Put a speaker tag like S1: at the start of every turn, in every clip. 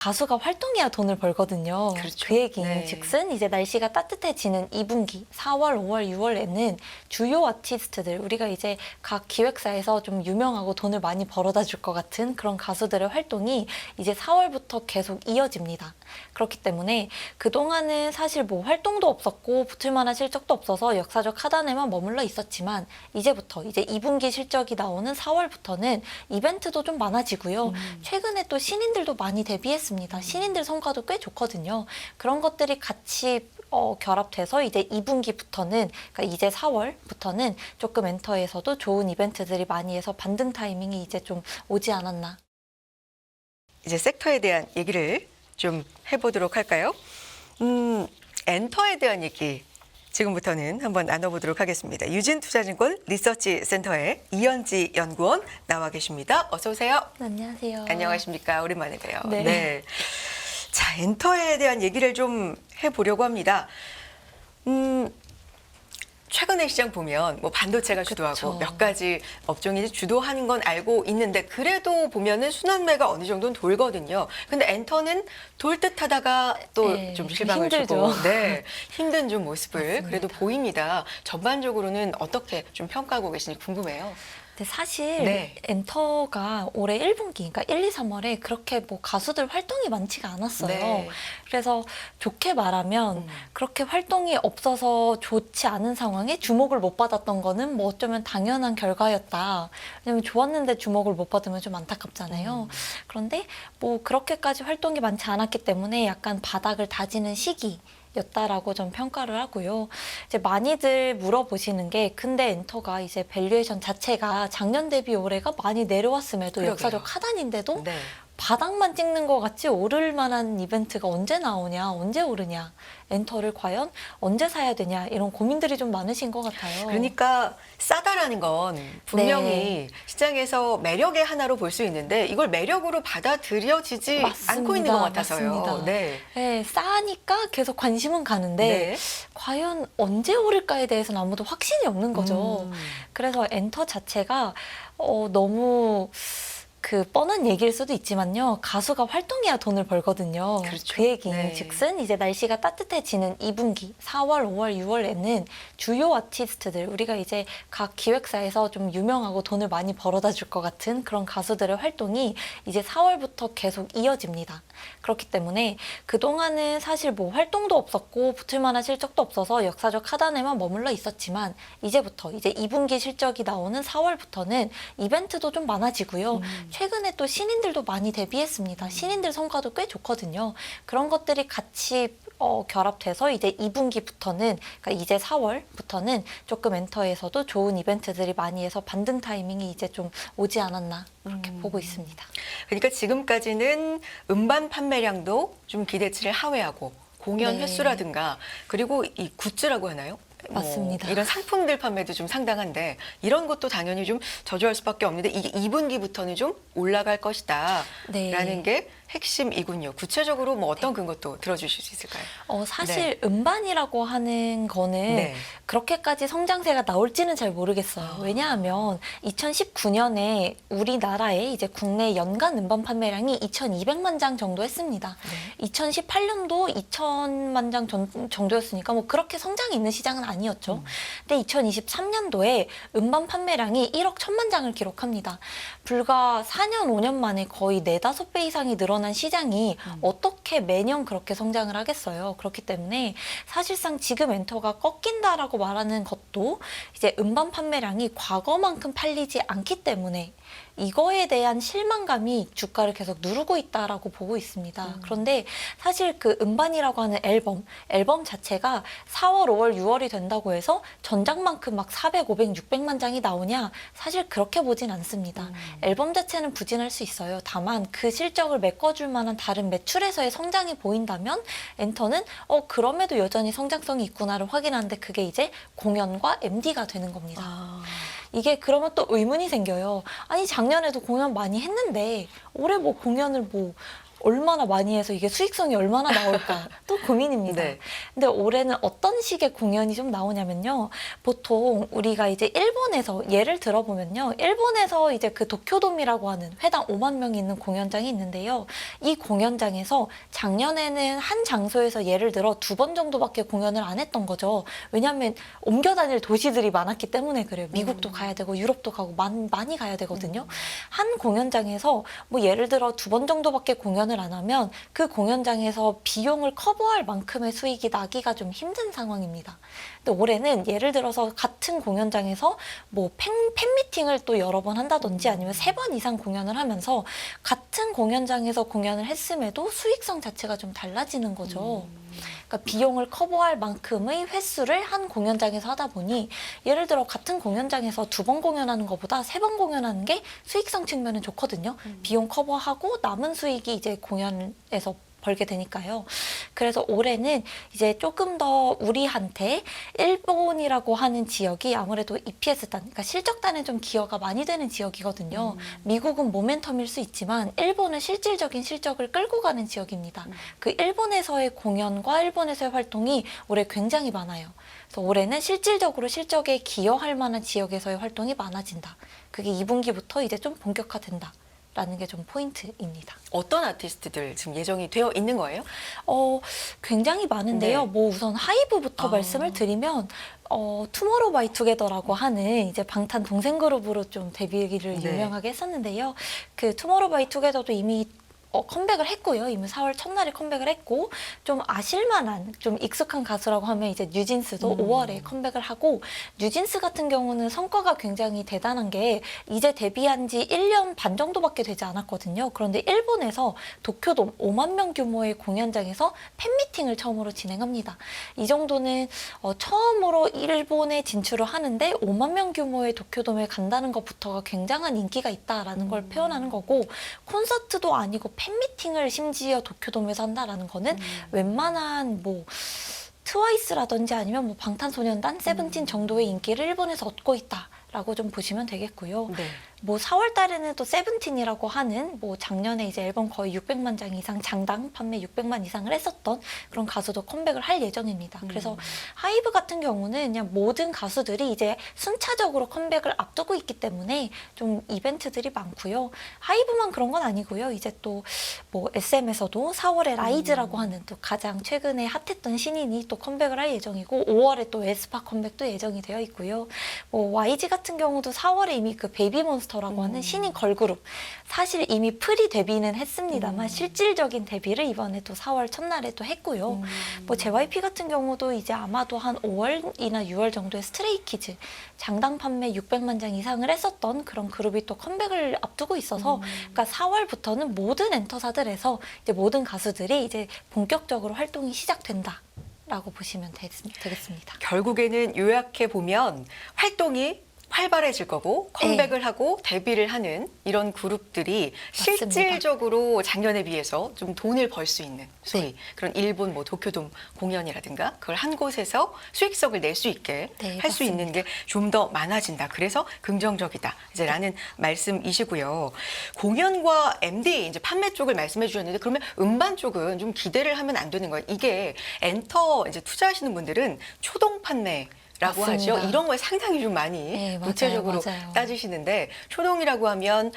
S1: 가수가 활동해야 돈을 벌거든요.
S2: 그렇죠.
S1: 그 얘기는
S2: 네.
S1: 즉슨 이제 날씨가 따뜻해지는 2분기 4월, 5월, 6월에는 주요 아티스트들 우리가 이제 각 기획사에서 좀 유명하고 돈을 많이 벌어다 줄 것 같은 그런 가수들의 활동이 이제 4월부터 계속 이어집니다. 그렇기 때문에 그동안은 사실 뭐 활동도 없었고 붙을 만한 실적도 없어서 역사적 하단에만 머물러 있었지만 이제부터 이제 2분기 실적이 나오는 4월부터는 이벤트도 좀 많아지고요. 최근에 또 신인들도 많이 데뷔했습니다. 신인들 성과도 꽤 좋거든요. 그런 것들이 같이 결합돼서 이제 2분기부터는 그러니까 이제 4월부터는 조금 엔터에서도 좋은 이벤트들이 많이 해서 반등 타이밍이 이제 좀 오지 않았나.
S2: 이제 섹터에 대한 얘기를 좀 해보도록 할까요? 엔터에 대한 얘기 지금부터는 한번 나눠보도록 하겠습니다. 유진투자증권 리서치센터의 이현지 연구원 나와 계십니다. 어서 오세요.
S1: 안녕하세요.
S2: 안녕하십니까. 오랜만에 봬요.
S1: 네.
S2: 자, 엔터에 대한 얘기를 좀 해보려고 합니다. 최근에 시장 보면 뭐 반도체가 주도하고
S1: 그쵸.
S2: 몇 가지 업종이 주도하는 건 알고 있는데 그래도 보면은 순환매가 어느 정도는 돌거든요. 근데 엔터는 돌 듯하다가 또
S1: 네,
S2: 좀
S1: 좀
S2: 실망을
S1: 힘들죠.
S2: 주고, 네, 힘든 좀 모습을
S1: 맞습니다.
S2: 그래도 보입니다. 전반적으로는 어떻게 좀 평가하고 계신지 궁금해요.
S1: 근데 사실
S2: 네.
S1: 엔터가 올해 1분기, 그러니까 1, 2, 3월에 그렇게 뭐 가수들 활동이 많지가 않았어요.
S2: 네.
S1: 그래서 좋게 말하면 그렇게 활동이 없어서 좋지 않은 상황에 주목을 못 받았던 거는 뭐 어쩌면 당연한 결과였다. 왜냐면 좋았는데 주목을 못 받으면 좀 안타깝잖아요. 그런데 뭐 그렇게까지 활동이 많지 않았기 때문에 약간 바닥을 다지는 시기. 였다라고 좀 평가를 하고요. 이제 많이들 물어보시는 게 근데 엔터가 이제 밸류에이션 자체가 작년 대비 올해가 많이 내려왔음에도
S2: 그러게요.
S1: 역사적 하단인데도
S2: 네.
S1: 바닥만 찍는 것 같이 오를 만한 이벤트가 언제 나오냐, 언제 오르냐, 엔터를 과연 언제 사야 되냐 이런 고민들이 좀 많으신 것 같아요.
S2: 그러니까 싸다라는 건 분명히
S1: 네.
S2: 시장에서 매력의 하나로 볼 수 있는데 이걸 매력으로 받아들여지지
S1: 맞습니다.
S2: 않고 있는 것 같아서요.
S1: 맞습니다.
S2: 네.
S1: 네, 싸니까 계속 관심은 가는데
S2: 네.
S1: 과연 언제 오를까에 대해서는 아무도 확신이 없는 거죠.
S2: 음.
S1: 그래서 엔터 자체가 너무 그 뻔한 얘기일 수도 있지만요. 가수가 활동해야 돈을 벌거든요.
S2: 그렇죠.
S1: 그 얘기는
S2: 네.
S1: 즉슨 이제 날씨가 따뜻해지는 2분기 4월, 5월, 6월에는 주요 아티스트들 우리가 이제 각 기획사에서 좀 유명하고 돈을 많이 벌어다 줄 것 같은 그런 가수들의 활동이 이제 4월부터 계속 이어집니다. 그렇기 때문에 그동안은 사실 뭐 활동도 없었고 붙을 만한 실적도 없어서 역사적 하단에만 머물러 있었지만 이제부터 이제 2분기 실적이 나오는 4월부터는 이벤트도 좀 많아지고요. 최근에 또 신인들도 많이 데뷔했습니다. 신인들 성과도 꽤 좋거든요. 그런 것들이 같이 결합돼서 이제 2분기부터는 그러니까 이제 4월부터는 조금 엔터에서도 좋은 이벤트들이 많이 해서 반등 타이밍이 이제 좀 오지 않았나 그렇게 보고 있습니다.
S2: 그러니까 지금까지는 음반 판매량도 좀 기대치를 하회하고 공연
S1: 네.
S2: 횟수라든가 그리고 이 굿즈라고 하나요?
S1: 맞습니다.
S2: 이런 상품들 판매도 좀 상당한데 이런 것도 당연히 좀 저조할 수밖에 없는데 이게 2분기부터는 좀 올라갈 것이다
S1: 네.
S2: 라는 게 핵심이군요. 구체적으로 뭐 어떤 근거도 들어주실 수 있을까요?
S1: 사실 음반이라고 하는 거는
S2: 네.
S1: 그렇게까지 성장세가 나올지는 잘 모르겠어요. 왜냐하면 2019년에 우리나라의 이제 국내 연간 음반 판매량이 2,200만 장 정도 했습니다. 2018년도 2,000만 장 정도였으니까 뭐 그렇게 성장이 있는 시장은 아니었죠. 근데 2023년도에 음반 판매량이 1억 1,000만 장을 기록합니다. 불과 4년, 5년 만에 거의 4, 5배 이상이 늘어난 시장이 어떻게 매년 그렇게 성장을 하겠어요. 그렇기 때문에 사실상 지금 엔터가 꺾인다라고 말하는 것도 이제 음반 판매량이 과거만큼 팔리지 않기 때문에 이거에 대한 실망감이 주가를 계속 누르고 있다라고 보고 있습니다. 그런데 사실 그 음반이라고 하는 앨범 자체가 4월, 5월, 6월이 된다고 해서 전작만큼 막 400, 500, 600만 장이 나오냐? 사실 그렇게 보진 않습니다. 앨범 자체는 부진할 수 있어요. 다만 그 실적을 메꿔줄 만한 다른 매출에서의 성장이 보인다면 엔터는 그럼에도 여전히 성장성이 있구나를 확인하는데 그게 이제 공연과 MD가 되는 겁니다. 이게 그러면 또 의문이 생겨요. 아니 작년에도 공연 많이 했는데 올해 뭐 공연을 뭐 얼마나 많이 해서 이게 수익성이 얼마나 나올까 또 고민입니다.
S2: 네.
S1: 근데 올해는 어떤 식의 공연이 좀 나오냐면요. 보통 우리가 이제 일본에서 예를 들어보면요. 일본에서 이제 그 도쿄돔이라고 하는 회당 5만 명이 있는 공연장이 있는데요. 이 공연장에서 작년에는 한 장소에서 예를 들어 2번 정도밖에 공연을 안 했던 거죠. 왜냐하면 옮겨 다닐 도시들이 많았기 때문에 그래요. 미국도 가야 되고 유럽도 가고 많이 가야 되거든요. 한 공연장에서 뭐 예를 들어 2번 정도밖에 공연을 안 하면 그 공연장에서 비용을 커버할 만큼의 수익이 나기가 좀 힘든 상황입니다. 근데 올해는 예를 들어서 같은 공연장에서 뭐 팬미팅을 또 여러 번 한다든지 아니면 3번 이상 공연을 하면서 같은 공연장에서 공연을 했음에도 수익성 자체가 좀 달라지는 거죠. 그러니까 비용을 커버할 만큼의 횟수를 한 공연장에서 하다 보니 예를 들어 같은 공연장에서 2번 공연하는 것보다 3번 공연하는 게 수익성 측면은 좋거든요. 비용 커버하고 남은 수익이 이제 공연에서 벌게 되니까요. 그래서 올해는 이제 조금 더 우리한테 일본이라고 하는 지역이 아무래도 EPS단, 그러니까 실적단에 좀 기여가 많이 되는 지역이거든요. 미국은 모멘텀일 수 있지만 일본은 실질적인 실적을 끌고 가는 지역입니다. 그 일본에서의 공연과 일본에서의 활동이 올해 굉장히 많아요. 그래서 올해는 실질적으로 실적에 기여할 만한 지역에서의 활동이 많아진다. 그게 2분기부터 이제 좀 본격화된다. 라는 게 좀 포인트입니다.
S2: 어떤 아티스트들 지금 예정이 되어 있는 거예요?
S1: 굉장히 많은데요.
S2: 네.
S1: 뭐 우선 하이브부터 말씀을 드리면 투모로우바이투게더라고 하는 이제 방탄 동생 그룹으로 좀 데뷔를
S2: 네.
S1: 유명하게 했었는데요. 그 투모로우바이투게더도 이미 컴백을 했고요. 이미 4월 첫날에 컴백을 했고 좀 아실만한 좀 익숙한 가수라고 하면 이제 뉴진스도 5월에 컴백을 하고 뉴진스 같은 경우는 성과가 굉장히 대단한 게 이제 데뷔한 지 1년 반 정도밖에 되지 않았거든요. 그런데 일본에서 도쿄돔 5만 명 규모의 공연장에서 팬미팅을 처음으로 진행합니다. 이 정도는 처음으로 일본에 진출을 하는데 5만 명 규모의 도쿄돔에 간다는 것부터가 굉장한 인기가 있다라는 걸 표현하는 거고 콘서트도 아니고 팬미팅을 심지어 도쿄돔에서 한다라는 거는 웬만한 뭐 트와이스라든지 아니면 뭐 방탄소년단, 세븐틴 정도의 인기를 일본에서 얻고 있다라고 좀 보시면 되겠고요.
S2: 네.
S1: 뭐 4월 달에는 또 세븐틴이라고 하는 뭐 작년에 이제 앨범 거의 600만 장 이상 장당 판매 600만 이상을 했었던 그런 가수도 컴백을 할 예정입니다. 그래서 하이브 같은 경우는 그냥 모든 가수들이 이제 순차적으로 컴백을 앞두고 있기 때문에 좀 이벤트들이 많고요. 하이브만 그런 건 아니고요. 이제 또 뭐 SM에서도 4월에 라이즈라고 하는 또 가장 최근에 핫했던 신인이 또 컴백을 할 예정이고 5월에 또 에스파 컴백도 예정이 되어 있고요. 뭐 YG 같은 경우도 4월에 이미 그 베이비몬스터라고 하는 신인 걸그룹 사실 이미 프리 데뷔는 했습니다만 실질적인 데뷔를 이번에 또 4월 첫날에 또 했고요. 뭐 JYP 같은 경우도 이제 아마도 한 5월이나 6월 정도에 스트레이키즈 장당 판매 600만 장 이상을 했었던 그런 그룹이 또 컴백을 앞두고 있어서 그러니까 4월부터는 모든 엔터사들에서 이제 모든 가수들이 이제 본격적으로 활동이 시작된다. 라고 보시면 되겠습니다.
S2: 결국에는 요약해 보면 활동이 활발해질 거고 컴백을 하고 데뷔를 하는 이런 그룹들이
S1: 맞습니다.
S2: 실질적으로 작년에 비해서 좀 돈을 벌 수 있는 소위
S1: 네.
S2: 그런 일본 뭐 도쿄돔 공연이라든가 그걸 한 곳에서 수익성을 낼 수 있게
S1: 네,
S2: 할 수 있는 게 좀 더 많아진다. 그래서 긍정적이다. 이제 라는 말씀이시고요. 공연과 MD 이제 판매 쪽을 말씀해 주셨는데 그러면 음반 쪽은 좀 기대를 하면 안 되는 거예요. 이게 엔터 이제 투자하시는 분들은 초동 판매 라고 하죠.
S1: 맞습니다.
S2: 이런 거에 상당히 좀 많이
S1: 네, 맞아요,
S2: 구체적으로
S1: 맞아요.
S2: 따지시는데 초동이라고 하면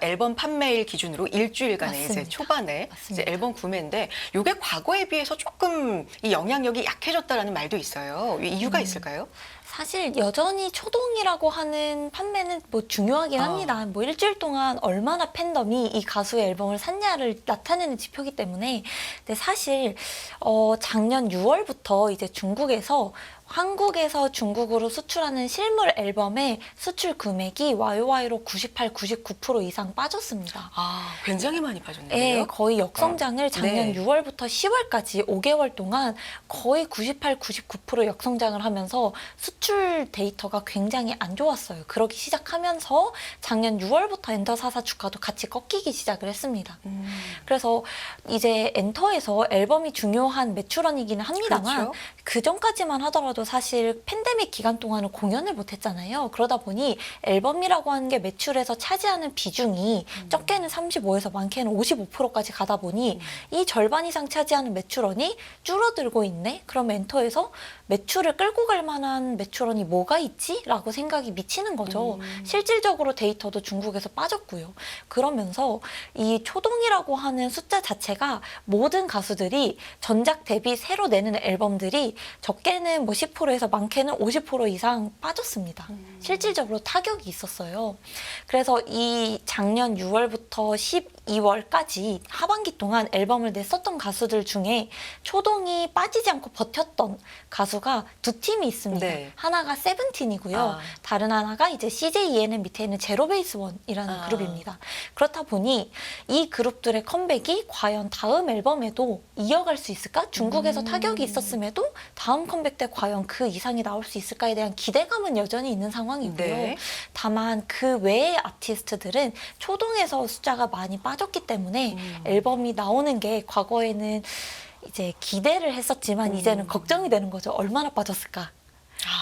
S2: 앨범 판매일 기준으로 일주일간의 이제
S1: 맞습니다.
S2: 초반에 이제
S1: 맞습니다.
S2: 앨범 구매인데 이게 과거에 비해서 조금 이 영향력이 약해졌다라는 말도 있어요. 이유가 있을까요?
S1: 사실 여전히 초동이라고 하는 판매는 뭐 중요하긴 합니다. 뭐 일주일 동안 얼마나 팬덤이 이 가수의 앨범을 샀냐를 나타내는 지표이기 때문에. 근데 사실 작년 6월부터 이제 중국에서 한국에서 중국으로 수출하는 실물 앨범의 수출 금액이 YOY로 98, 99% 이상 빠졌습니다.
S2: 굉장히 많이 빠졌네요.
S1: 네, 거의 역성장을 작년
S2: 네.
S1: 6월부터 10월까지 5개월 동안 거의 98, 99% 역성장을 하면서 수출 데이터가 굉장히 안 좋았어요. 그러기 시작하면서 작년 6월부터 엔터사사 주가도 같이 꺾이기 시작을 했습니다. 그래서 이제 엔터에서 앨범이 중요한 매출원이기는 합니다만
S2: 그렇죠.
S1: 그 전까지만 하더라도 저희들도 사실 팬데믹 기간 동안은 공연을 못했잖아요. 그러다 보니 앨범이라고 하는 게 매출에서 차지하는 비중이 적게는 35에서 많게는 55%까지 가다 보니 이 절반 이상 차지하는 매출원이 줄어들고 있네? 그럼 엔터에서 매출을 끌고 갈 만한 매출원이 뭐가 있지? 라고 생각이 미치는 거죠. 실질적으로 데이터도 중국에서 빠졌고요. 그러면서 이 초동이라고 하는 숫자 자체가 모든 가수들이 전작 대비 새로 내는 앨범들이 적게는 뭐 10%에서 많게는 50% 이상 빠졌습니다. 실질적으로 타격이 있었어요. 그래서 이 작년 6월부터 12월까지 하반기 동안 앨범을 냈었던 가수들 중에 초동이 빠지지 않고 버텼던 가수가 두 팀이 있습니다.
S2: 네.
S1: 하나가 세븐틴이고요.
S2: 아.
S1: 다른 하나가 이제 CJENM 밑에 있는 제로베이스원이라는 그룹입니다. 그렇다 보니 이 그룹들의 컴백이 과연 다음 앨범에도 이어갈 수 있을까? 중국에서 타격이 있었음에도 다음 컴백 때 과연 그 이상이 나올 수 있을까에 대한 기대감은 여전히 있는 상황이고요.
S2: 네.
S1: 다만 그 외의 아티스트들은 초동에서 숫자가 많이 빠졌기 때문에 앨범이 나오는 게 과거에는 이제 기대를 했었지만 이제는 걱정이 되는 거죠. 얼마나 빠졌을까?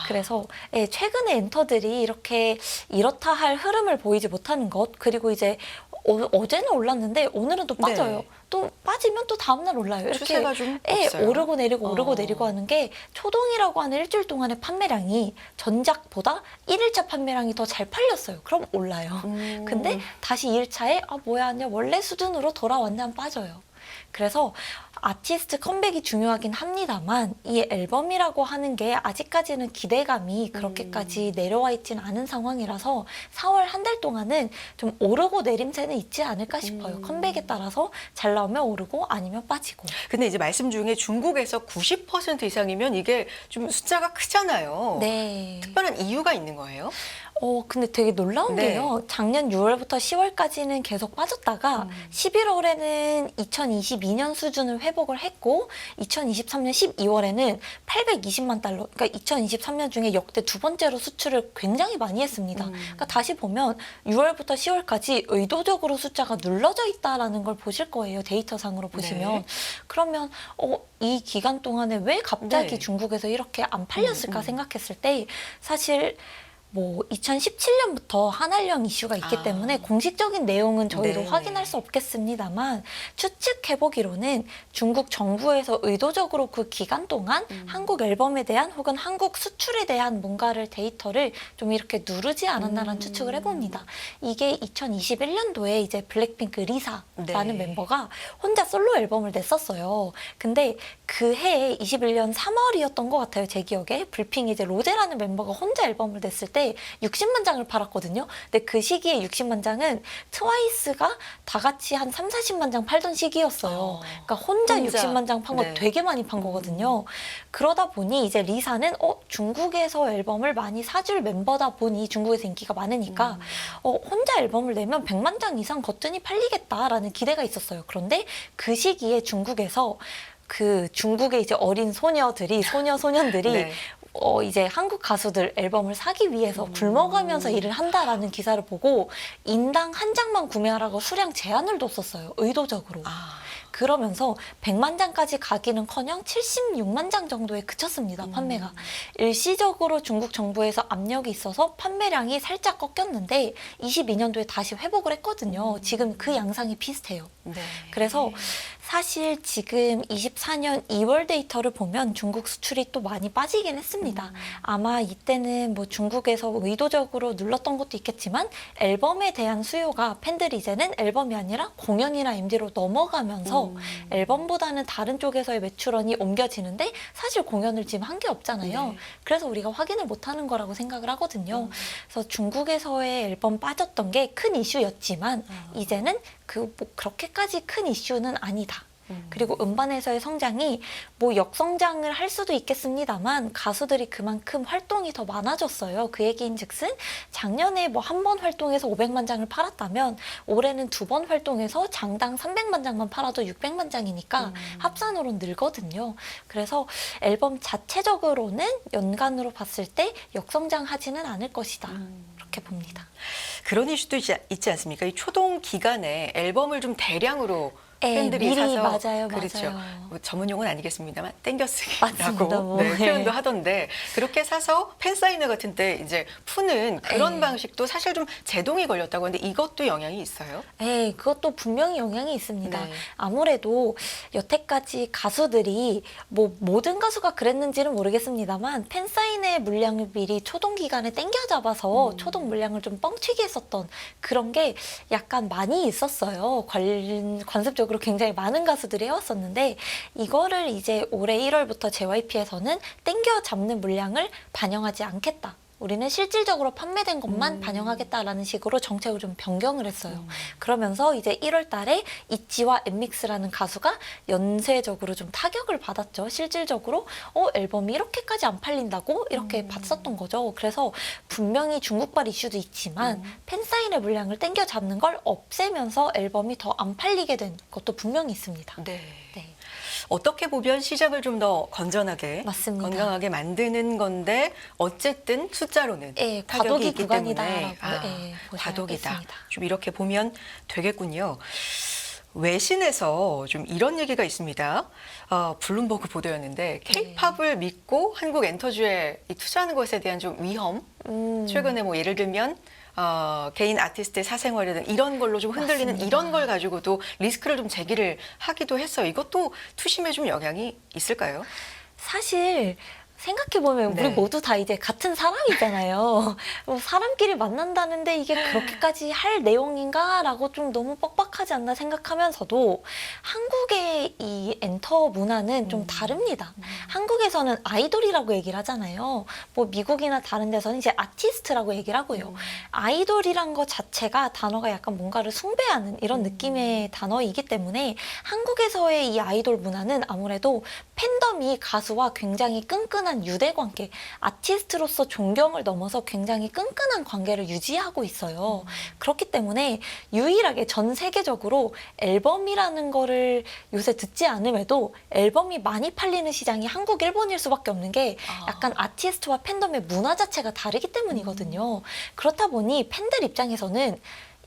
S1: 그래서 최근에 엔터들이 이렇게 이렇다 할 흐름을 보이지 못하는 것, 그리고 이제 어제는 올랐는데 오늘은 또 빠져요.
S2: 네.
S1: 또 빠지면 또 다음날 올라요. 이렇게
S2: 추세가 좀 없어요.
S1: 오르고 내리고 오르고 내리고 하는 게 초동이라고 하는 일주일 동안의 판매량이 전작보다 1일차 판매량이 더 잘 팔렸어요. 그럼 올라요. 근데 다시 2일차에 뭐야 아니야 원래 수준으로 돌아왔냐면 빠져요. 그래서 아티스트 컴백이 중요하긴 합니다만 이 앨범이라고 하는 게 아직까지는 기대감이 그렇게까지 내려와 있진 않은 상황이라서 4월 한 달 동안은 좀 오르고 내림세는 있지 않을까 싶어요. 컴백에 따라서 잘 나오면 오르고 아니면 빠지고.
S2: 근데 이제 말씀 중에 중국에서 90% 이상이면 이게 좀 숫자가 크잖아요.
S1: 네.
S2: 특별한 이유가 있는 거예요?
S1: 근데 되게 놀라운
S2: 네.
S1: 게요. 작년 6월부터 10월까지는 계속 빠졌다가 11월에는 2022년 수준을 회복을 했고 2023년 12월에는 820만 달러, 그러니까 2023년 중에 역대 두 번째로 수출을 굉장히 많이 했습니다. 그러니까 다시 보면 6월부터 10월까지 의도적으로 숫자가 눌러져 있다라는 걸 보실 거예요. 데이터상으로 보시면.
S2: 네.
S1: 그러면 이 기간 동안에 왜 갑자기
S2: 네.
S1: 중국에서 이렇게 안 팔렸을까 생각했을 때 사실 뭐 2017년부터 한알령 이슈가 있기 때문에 공식적인 내용은 저희도
S2: 네.
S1: 확인할 수 없겠습니다만 추측해보기로는 중국 정부에서 의도적으로 그 기간 동안 한국 앨범에 대한 혹은 한국 수출에 대한 뭔가를 데이터를 좀 이렇게 누르지 않았나라는 추측을 해봅니다. 이게 2021년도에 이제 블랙핑크 리사라는
S2: 네.
S1: 멤버가 혼자 솔로 앨범을 냈었어요. 근데 그 해에 21년 3월이었던 것 같아요. 제 기억에. 불핑 이제 로제라는 멤버가 혼자 앨범을 냈을 때 60만 장을 팔았거든요. 근데 그 시기에 60만 장은 트와이스가 다 같이 한 3, 40만 장 팔던 시기였어요. 그러니까 혼자 60만 장 판 거
S2: 네.
S1: 되게 많이 판 거거든요. 그러다 보니 이제 리사는 중국에서 앨범을 많이 사줄 멤버다 보니 중국에서 인기가 많으니까 혼자 앨범을 내면 100만 장 이상 거뜬히 팔리겠다라는 기대가 있었어요. 그런데 그 시기에 중국에서 그 중국의 이제 어린 소년들이
S2: 네.
S1: 이제 한국 가수들 앨범을 사기 위해서 굶어가면서 일을 한다라는 기사를 보고 인당 한 장만 구매하라고 수량 제한을 뒀었어요. 의도적으로. 그러면서 100만 장까지 가기는커녕 76만 장 정도에 그쳤습니다. 판매가. 일시적으로 중국 정부에서 압력이 있어서 판매량이 살짝 꺾였는데 22년도에 다시 회복을 했거든요. 지금 그 양상이 비슷해요.
S2: 네.
S1: 그래서 사실 지금 24년 2월 데이터를 보면 중국 수출이 또 많이 빠지긴 했습니다. 아마 이때는 뭐 중국에서 의도적으로 눌렀던 것도 있겠지만 앨범에 대한 수요가 팬들이 이제는 앨범이 아니라 공연이나 MD로 넘어가면서 앨범보다는 다른 쪽에서의 매출원이 옮겨지는데 사실 공연을 지금 한 게 없잖아요.
S2: 네.
S1: 그래서 우리가 확인을 못하는 거라고 생각을 하거든요. 그래서 중국에서의 앨범 빠졌던 게 큰 이슈였지만 이제는 뭐 그렇게까지 큰 이슈는 아니다. 그리고 음반에서의 성장이 뭐 역성장을 할 수도 있겠습니다만 가수들이 그만큼 활동이 더 많아졌어요. 그 얘기인즉슨 작년에 뭐 한 번 활동해서 500만 장을 팔았다면 올해는 두 번 활동해서 장당 300만 장만 팔아도 600만 장이니까 합산으로 늘거든요. 그래서 앨범 자체적으로는 연간으로 봤을 때 역성장하지는 않을 것이다. 그렇게 봅니다.
S2: 그런 이슈도 있지 않습니까? 이 초동 기간에 앨범을 좀 대량으로
S1: 예,
S2: 팬들이
S1: 미리
S2: 사서
S1: 맞아요,
S2: 그렇죠.
S1: 맞아요.
S2: 뭐 전문 용어는 아니겠습니다만
S1: 맞습니다,
S2: 땡겨쓰기라고
S1: 뭐.
S2: 네,
S1: 예.
S2: 표현도 하던데 그렇게 사서 팬 사인회 같은 때 이제 푸는 그런
S1: 예.
S2: 방식도 사실 좀 제동이 걸렸다고 하는데 이것도 영향이 있어요?
S1: 네, 그것도 분명히 영향이 있습니다.
S2: 네.
S1: 아무래도 여태까지 가수들이 뭐 모든 가수가 그랬는지는 모르겠습니다만 팬사인회 물량을 미리 초동 기간에 땡겨 잡아서 초동 물량을 좀 뻥튀기 했었던 그런 게 약간 많이 있었어요. 관습적으로 굉장히 많은 가수들이 해왔었는데 이거를 이제 올해 1월부터 JYP에서는 땡겨 잡는 물량을 반영하지 않겠다. 우리는 실질적으로 판매된 것만 반영하겠다라는 식으로 정책을 좀 변경을 했어요. 그러면서 이제 1월 달에 이치와 엠믹스라는 가수가 연쇄적으로 좀 타격을 받았죠. 실질적으로 앨범이 이렇게까지 안 팔린다고 이렇게 봤었던 거죠. 그래서 분명히 중국발 이슈도 있지만 팬사인회 물량을 땡겨 잡는 걸 없애면서 앨범이 더 안 팔리게 된 것도 분명히 있습니다.
S2: 네.
S1: 네.
S2: 어떻게 보면 시장을 좀 더 건전하게,
S1: 맞습니다.
S2: 건강하게 만드는 건데 어쨌든 숫자로는
S1: 예,
S2: 타격이
S1: 과도기
S2: 있기
S1: 구간이다라고
S2: 때문에
S1: 보셔야겠습니다.
S2: 과도기다. 좀 이렇게 보면 되겠군요. 외신에서 좀 이런 얘기가 있습니다. 블룸버그 보도였는데 K-팝을 믿고 한국 엔터주에 투자하는 것에 대한 좀 위험. 최근에 뭐 예를 들면 개인 아티스트의 사생활이든 이런 걸로 좀 흔들리는
S1: 맞습니다.
S2: 이런 걸 가지고도 리스크를 좀 제기를 하기도 했어요. 이것도 투심에 좀 영향이 있을까요?
S1: 사실 생각해보면
S2: 네.
S1: 우리 모두 다 이제 같은 사람이잖아요. 뭐 사람끼리 만난다는데 이게 그렇게까지 할 내용인가라고 좀 너무 뻑뻑하지 않나 생각하면서도 한국의 이 엔터 문화는 좀 다릅니다. 한국에서는 아이돌이라고 얘기를 하잖아요. 뭐 미국이나 다른 데서는 이제 아티스트라고 얘기를 하고요. 아이돌이란 것 자체가 단어가 약간 뭔가를 숭배하는 이런 느낌의 단어이기 때문에 한국에서의 이 아이돌 문화는 아무래도 팬덤이 가수와 굉장히 끈끈한 유대관계, 아티스트로서 존경을 넘어서 굉장히 끈끈한 관계를 유지하고 있어요. 그렇기 때문에 유일하게 전 세계적으로 앨범이라는 거를 요새 듣지 않음에도 앨범이 많이 팔리는 시장이 한국, 일본일 수밖에 없는 게 약간 아티스트와 팬덤의 문화 자체가 다르기 때문이거든요. 그렇다 보니 팬들 입장에서는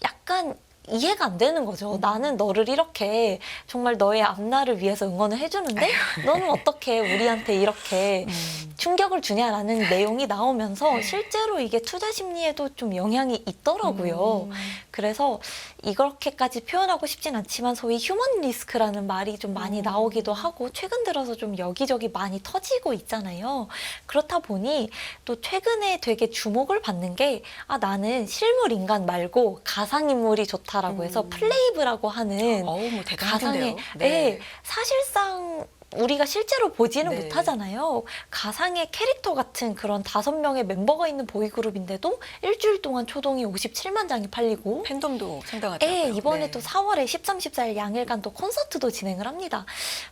S1: 약간 이해가 안 되는 거죠. 나는 너를 이렇게 정말 너의 앞날을 위해서 응원을 해주는데 너는 어떻게 우리한테 이렇게 충격을 주냐라는 내용이 나오면서 실제로 이게 투자 심리에도 좀 영향이 있더라고요. 그래서 이렇게까지 표현하고 싶진 않지만 소위 휴먼 리스크라는 말이 좀 많이 나오기도 하고 최근 들어서 좀 여기저기 많이 터지고 있잖아요. 그렇다 보니 또 최근에 되게 주목을 받는 게 나는 실물 인간 말고 가상인물이 좋다라고 해서 플레이브라고 하는
S2: 뭐
S1: 가상의
S2: 대단한데요. 네.
S1: 사실상 우리가 실제로 보지는
S2: 네.
S1: 못하잖아요. 가상의 캐릭터 같은 그런 5명의 멤버가 있는 보이그룹인데도 일주일 동안 초동이 57만 장이 팔리고
S2: 팬덤도 상당하더라고요.
S1: 예, 이번에
S2: 네.
S1: 또 4월에 13, 14일 양일간 또 콘서트도 진행을 합니다.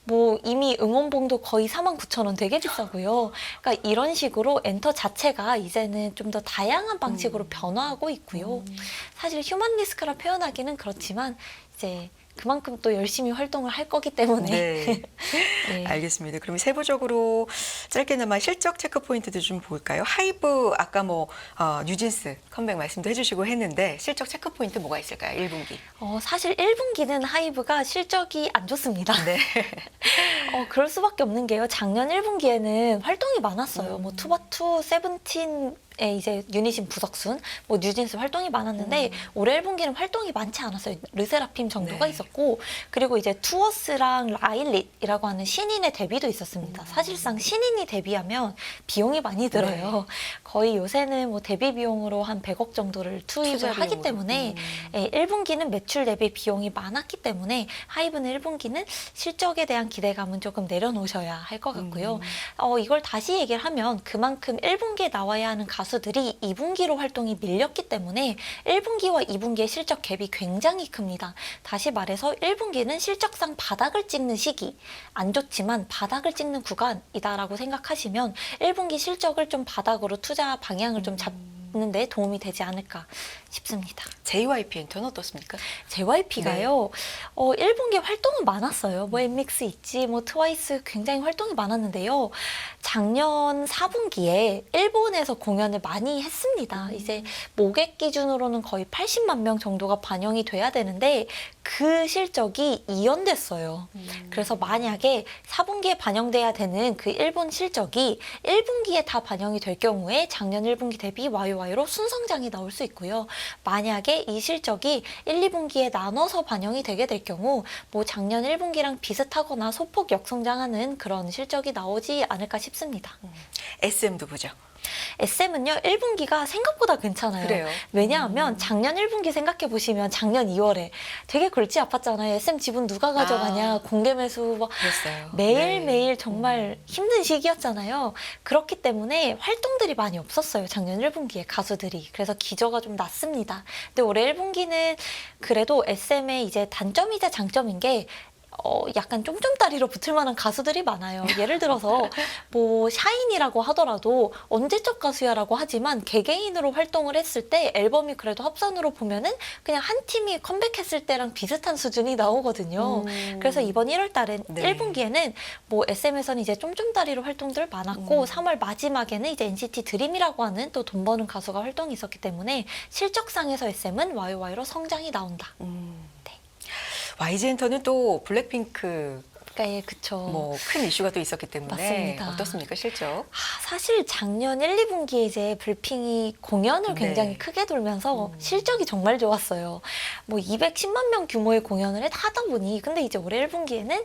S1: 뭐 이미 응원봉도 거의 49,000원 되게 비싸고요. 그러니까 이런 식으로 엔터 자체가 이제는 좀 더 다양한 방식으로 변화하고 있고요. 사실 휴먼 리스크라 표현하기는 그렇지만 이제 그만큼 또 열심히 활동을 할 거기 때문에
S2: 네.
S1: 네.
S2: 알겠습니다. 그럼 세부적으로 짧게나마 실적 체크 포인트도 좀 볼까요? 하이브 아까 뭐 뉴진스 컴백 말씀도 해주시고 했는데 실적 체크 포인트 뭐가 있을까요? 1분기.
S1: 사실 1분기는 하이브가 실적이 안 좋습니다.
S2: 네.
S1: 그럴 수밖에 없는 게요. 작년 1분기에는 활동이 많았어요. 뭐 투바투, 세븐틴 이제 유닛인 부석순, 뭐 뉴진스 활동이 많았는데 올해 1분기는 활동이 많지 않았어요. 르세라핌 정도가
S2: 네.
S1: 있었고 그리고 이제 투어스랑 라일릿이라고 하는 신인의 데뷔도 있었습니다. 사실상 신인이 데뷔하면 비용이 많이 들어요. 거의 요새는 뭐 데뷔 비용으로 한 100억 정도를 투입을
S2: 투자
S1: 하기
S2: 비용으로.
S1: 때문에 1분기는 매출 대비 비용이 많았기 때문에 하이브는 1분기는 실적에 대한 기대감은 조금 내려놓으셔야 할 것 같고요. 이걸 다시 얘기를 하면 그만큼 1분기에 나와야 하는 가수들이 2분기로 활동이 밀렸기 때문에 1분기와 2분기의 실적 갭이 굉장히 큽니다. 다시 말해서 1분기는 실적상 바닥을 찍는 시기, 안 좋지만 바닥을 찍는 구간이다라고 생각하시면 1분기 실적을 좀 바닥으로 투자 방향을 좀 잡는 데 도움이 되지 않을까 싶습니다.
S2: JYP 엔터는 어떻습니까?
S1: JYP가요, 1분기 활동은 많았어요. 뭐 엠믹스 있지, 뭐 트와이스 굉장히 활동이 많았는데요. 작년 4분기에 일본에서 공연을 많이 했습니다. 이제 모객 기준으로는 거의 80만 명 정도가 반영이 돼야 되는데 그 실적이 이연됐어요. 그래서 만약에 4분기에 반영돼야 되는 그 일본 실적이 1분기에 다 반영이 될 경우에 작년 1분기 대비 YOY로 순성장이 나올 수 있고요. 만약에 이 실적이 1, 2분기에 나눠서 반영이 되게 될 경우 뭐 작년 1분기랑 비슷하거나 소폭 역성장하는 그런 실적이 나오지 않을까 싶습니다.
S2: SM도 보죠.
S1: SM은요, 1분기가 생각보다 괜찮아요.
S2: 그래요?
S1: 왜냐하면 작년 1분기 생각해 보시면 작년 2월에 되게 골치 아팠잖아요. SM 지분 누가 가져가냐, 공개 매수 뭐
S2: 그랬어요.
S1: 매일매일
S2: 네.
S1: 정말 힘든 시기였잖아요. 그렇기 때문에 활동들이 많이 없었어요. 작년 1분기에 가수들이. 그래서 기저가 좀 낮습니다. 근데 올해 1분기는 그래도 SM의 이제 단점이자 장점인 게 약간 쫌쫌다리로 붙을 만한 가수들이 많아요. 예를 들어서 뭐 샤인이라고 하더라도 언제적 가수야라고 하지만 개개인으로 활동을 했을 때 앨범이 그래도 합산으로 보면은 그냥 한 팀이 컴백했을 때랑 비슷한 수준이 나오거든요. 그래서 이번 1월 달엔
S2: 네.
S1: 1분기에는 뭐 SM에서는 이제 쫌쫌다리로 활동들 많았고 3월 마지막에는 이제 NCT 드림이라고 하는 또 돈 버는 가수가 활동이 있었기 때문에 실적상에서 SM은 YOY로 성장이 나온다.
S2: YG 엔터는 또 블랙핑크
S1: 예, 그쵸.
S2: 뭐 큰 이슈가 또 있었기 때문에
S1: 맞습니다.
S2: 어떻습니까, 실적?
S1: 사실 작년 1, 2분기에 이제 블핑이 공연을 굉장히
S2: 네.
S1: 크게 돌면서 실적이 정말 좋았어요. 뭐 210만 명 규모의 공연을 하다 보니 근데 이제 올해 1분기에는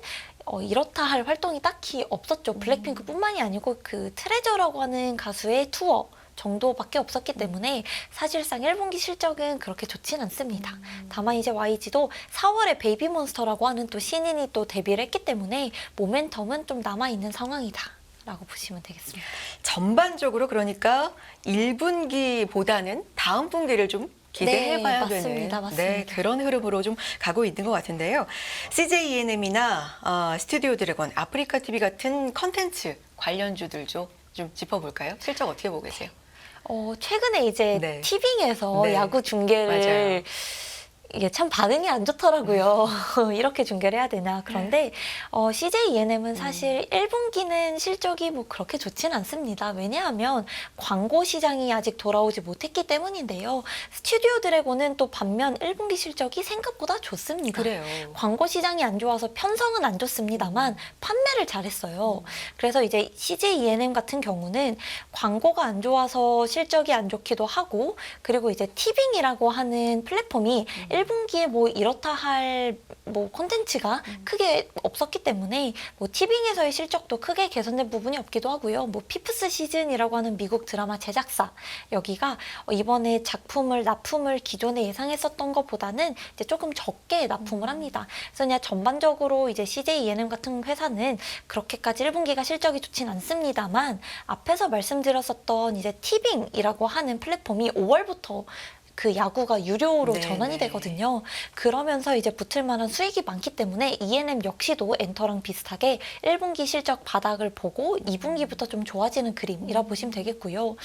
S1: 이렇다 할 활동이 딱히 없었죠. 블랙핑크뿐만이 아니고 그 트레저라고 하는 가수의 투어 정도밖에 없었기 때문에 사실상 1분기 실적은 그렇게 좋진 않습니다. 다만 이제 YG도 4월에 베이비몬스터라고 하는 또 신인이 또 데뷔를 했기 때문에 모멘텀은 좀 남아있는 상황이다 라고 보시면 되겠습니다.
S2: 전반적으로 그러니까 1분기보다는 다음 분기를 좀 기대해봐야
S1: 네,
S2: 되는
S1: 맞습니다.
S2: 네, 그런 흐름으로 좀 가고 있는 것 같은데요. CJ ENM이나 스튜디오 드래곤, 아프리카 TV 같은 컨텐츠 관련주들 좀 짚어볼까요? 실적 어떻게 보고 계세요?
S1: 최근에 이제
S2: 네.
S1: 티빙에서
S2: 네.
S1: 야구 중계를
S2: 맞아요.
S1: 이게 참 반응이 안 좋더라고요. 이렇게 중계를 해야 되나. 그런데 CJ ENM은 사실 1분기는 실적이 뭐 그렇게 좋진 않습니다. 왜냐하면 광고 시장이 아직 돌아오지 못했기 때문인데요. 스튜디오 드래곤은 또 반면 1분기 실적이 생각보다 좋습니다.
S2: 그래요.
S1: 광고 시장이 안 좋아서 편성은 안 좋습니다만 판매를 잘했어요. 그래서 이제 CJ ENM 같은 경우는 광고가 안 좋아서 실적이 안 좋기도 하고 그리고 이제 티빙이라고 하는 플랫폼이 1분기에 뭐 이렇다 할 뭐 콘텐츠가 크게 없었기 때문에 뭐 티빙에서의 실적도 크게 개선된 부분이 없기도 하고요. 뭐 피프스 시즌이라고 하는 미국 드라마 제작사 여기가 이번에 작품을 납품을 기존에 예상했었던 것보다는 이제 조금 적게 납품을 합니다. 그래서 그냥 전반적으로 이제 CJ ENM 같은 회사는 그렇게까지 1분기가 실적이 좋진 않습니다만 앞에서 말씀드렸었던 이제 티빙이라고 하는 플랫폼이 5월부터 그 야구가 유료로
S2: 네네.
S1: 전환이 되거든요. 그러면서 이제 붙을 만한 수익이 많기 때문에 ENM 역시도 엔터랑 비슷하게 1분기 실적 바닥을 보고 2분기부터 좀 좋아지는 그림이라 보시면 되겠고요.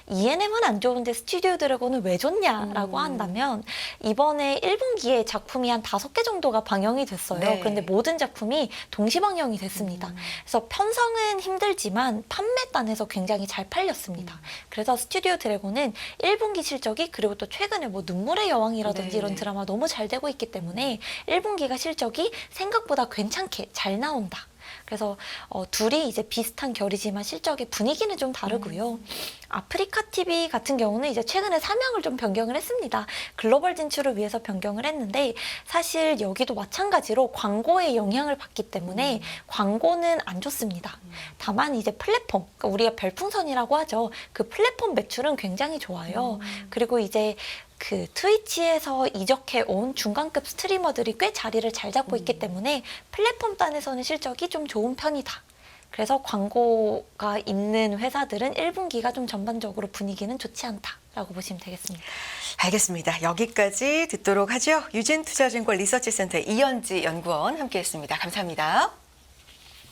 S1: ENM은 안 좋은데 스튜디오 드래곤은 왜 좋냐라고 한다면 이번에 1분기에 작품이 한 5개 정도가 방영이 됐어요.
S2: 네.
S1: 그런데 모든 작품이 동시 방영이 됐습니다. 그래서 편성은 힘들지만 판매단에서 굉장히 잘 팔렸습니다. 그래서 스튜디오 드래곤은 1분기 실적이 그리고 또 최근에 뭐 눈물의 여왕이라든지
S2: 네네.
S1: 이런 드라마 너무 잘 되고 있기 때문에 1분기가 실적이 생각보다 괜찮게 잘 나온다. 그래서 둘이 이제 비슷한 결이지만 실적의 분위기는 좀 다르고요. 아프리카 TV 같은 경우는 이제 최근에 사명을 좀 변경을 했습니다. 글로벌 진출을 위해서 변경을 했는데 사실 여기도 마찬가지로 광고에 영향을 받기 때문에 광고는 안 좋습니다. 다만 이제 플랫폼, 그러니까 우리가 별풍선이라고 하죠. 그 플랫폼 매출은 굉장히 좋아요. 그리고 이제 그 트위치에서 이적해 온 중간급 스트리머들이 꽤 자리를 잘 잡고 있기 때문에 플랫폼 단에서는 실적이 좀 좋은 편이다. 그래서 광고가 있는 회사들은 1분기가 좀 전반적으로 분위기는 좋지 않다라고 보시면 되겠습니다.
S2: 알겠습니다. 여기까지 듣도록 하죠. 유진투자증권 리서치센터의 이현지 연구원 함께했습니다. 감사합니다.